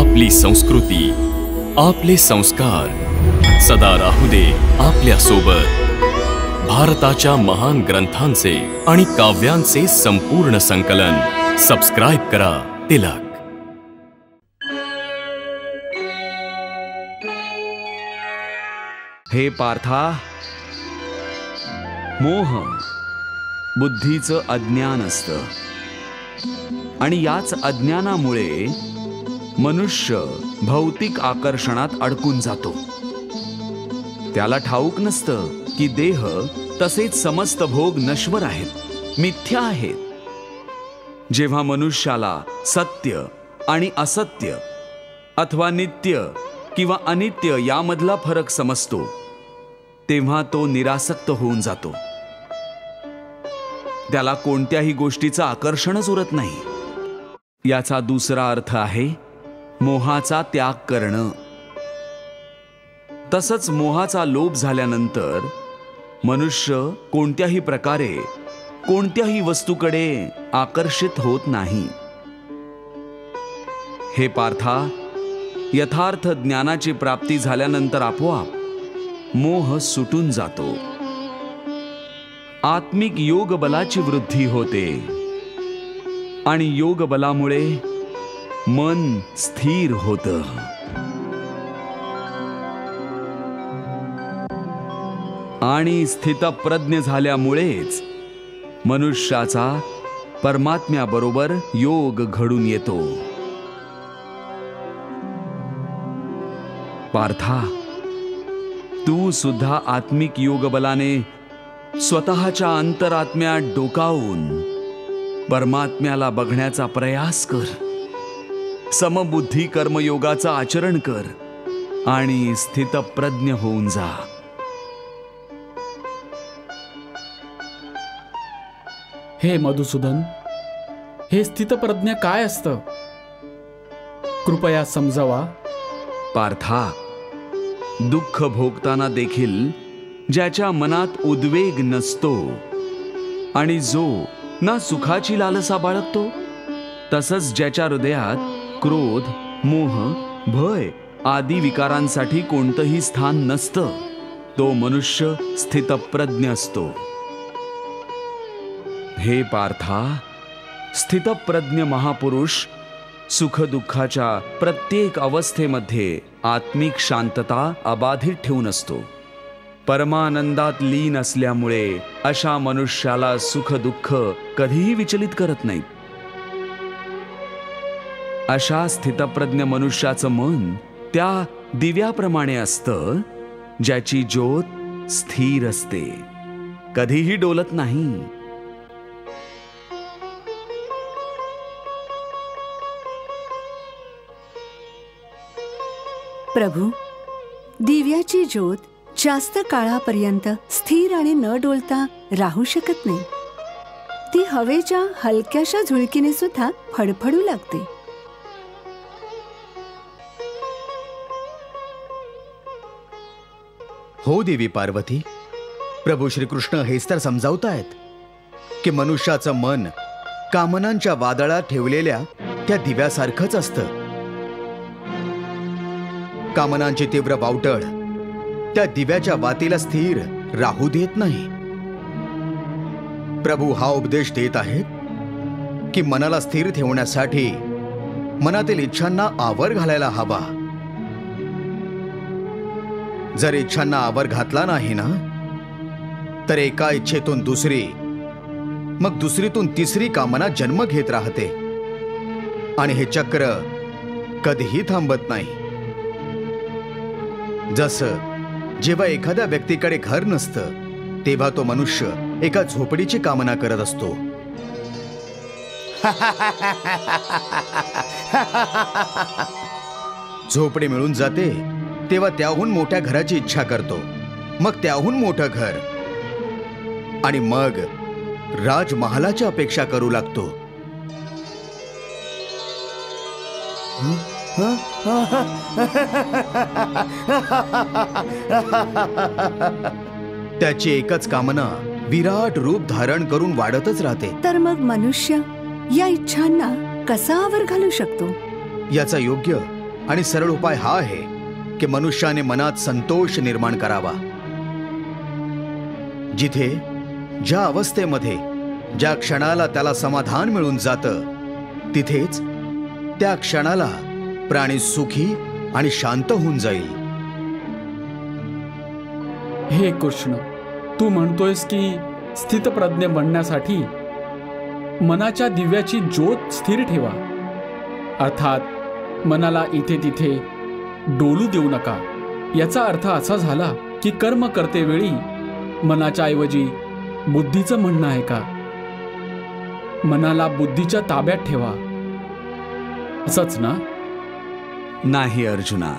आपली संस्कृती, आपले संस्कार सदा राहू दे आपल्या सोबत. भारताच्या महान ग्रंथांचे आणि काव्यांचे संपूर्ण संकलन. सबस्क्राइब करा तिलक. हे पार्था, मोह बुद्धीचं अज्ञान असतं आणि याच अज्ञानामुळे मनुष्य भौतिक आकर्षणात अडकून जातो. त्याला ठाऊक नसतं की देह तसेच समस्त भोग नश्वर आहेत, मिथ्या आहेत. जेव्हा मनुष्याला सत्य आणि असत्य अथवा नित्य किंवा अनित्य यामधला फरक समजतो, तेव्हा तो निरासक्त होऊन जातो. त्याला कोणत्याही गोष्टीचं आकर्षणच उरत नाही. याचा दुसरा अर्थ आहे मोहाचा त्याग करणं. तसंच मोहाचा लोभ झाल्यानंतर मनुष्य कोणत्याही प्रकारे कोणत्याही वस्तूकडे आकर्षित होत नाही. हे पार्था, यथार्थ ज्ञानाची प्राप्ती झाल्यानंतर आपोआप मोह सुटून जातो. आत्मिक योग बलाची वृद्धी होते आणि योग बलामुळे मन स्थिर होतं. आणि स्थितप्रज्ञ झाल्यामुळेच मनुष्याचा परमात्म्याबरोबर योग घडून येतो. पार्था, तू सुद्धा आत्मिक योग बलाने स्वतःच्या अंतरात्म्यात डोकावून परमात्म्याला बघण्याचा प्रयास कर. समबुद्धी कर्मयोगाचं आचरण कर आणि स्थितप्रज्ञ होऊन जा. हे मधुसूदन, हे स्थितप्रज्ञ काय असतं? कृपया समजावा. पार्था, दुःख भोगताना देखील ज्याच्या मनात उद्वेग नसतो आणि जो ना सुखाची लालसा बाळगतो, तसंच ज्याच्या हृदयात क्रोध, मोह, भय आदी विकारांसाठी कोणतंही स्थान नसतं, तो मनुष्य स्थितप्रज्ञ असतो. हे पार्था, स्थितप्रज्ञ महापुरुष सुखदुःखाच्या प्रत्येक अवस्थेमध्ये आत्मिक शांतता अबाधित ठेवून असतो. परमानंदात लीन असल्यामुळे अशा मनुष्याला सुख दुःख कधीही विचलित करत नाहीत. अशा स्थितप्रज्ञ मनुष्याचं मन त्या दिव्याप्रमाणे असतं, ज्याची ज्योत स्थिर असते, कधीही डोलत नाही. प्रभू, दिव्याची ज्योत जास्त काळापर्यंत स्थिर आणि न डोलता राहू शकत नाही. ती हवेच्या हलक्याशा झुळकीने सुद्धा फडफडू लागते. हो देवी पार्वती, प्रभू श्रीकृष्ण हेच तर समजावतायत की मनुष्याचं मन कामनांच्या वादळात ठेवलेल्या त्या दिव्यासारखंच असतं. कामनांची तीव्र वावटळ त्या दिव्याच्या वातीला स्थिर राहू देत नाही. प्रभू हा उपदेश देत आहेत की मनाला स्थिर ठेवण्यासाठी मनातील इच्छांना आवर घालायला हवा. जर इच्छांना आवर घातला नाही ना, तर एका इच्छेतून दुसरी, मग दुसरीतून तिसरी कामना जन्म घेत राहते आणि हे चक्र कधीही थांबत नाही. जसं जेव्हा एखाद्या व्यक्तीकडे घर नसतं, तेव्हा तो मनुष्य एका झोपडीची कामना करत असतो. झोपडी मिळून जाते तेव्हा त्याहून मोठ्या घराची इच्छा करतो, मग त्याहून मोठं घर, आणि मग राजमहालाची अपेक्षा करू लागतो. त्याची एकच कामना विराट रूप धारण करून वाढतच राहते. तर मग मनुष्य या इच्छांना कसा आवर घालू शकतो? याचा योग्य आणि सरळ उपाय हा आहे की मनुष्याने मनात संतोष निर्माण करावा. जिथे ज्या अवस्थेमध्ये ज्या क्षणाला त्याला समाधान मिळून जातं, तिथेच त्या क्षणाला प्राणी सुखी आणि शांत होऊन जाईल. हे कृष्ण, तू म्हणतोयस की स्थितप्रज्ञ बनण्यासाठी मनाच्या दिव्याची ज्योत स्थिर ठेवा, अर्थात मनाला इथे तिथे डोलू देऊ नका. याचा अर्थ असा झाला की कर्म करते वेळी मनाच्या ऐवजी बुद्धीचं म्हणणं आहे का? मनाला बुद्धीच्या ताब्यात ठेवा, असंच ना? नाही अर्जुना,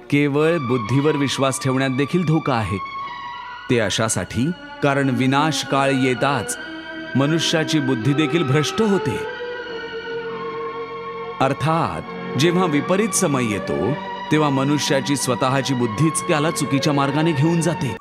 केवळ बुद्धीवर विश्वास ठेवण्यात देखील धोका आहे. ते अशासाठी कारण विनाश काळ येताच मनुष्याची बुद्धी देखील भ्रष्ट होते. अर्थात जेव्हा विपरीत समय येतो तेव्हा मनुष्याची स्वतःची बुद्धीच त्याला चुकीच्या मार्गाने घेऊन जाते.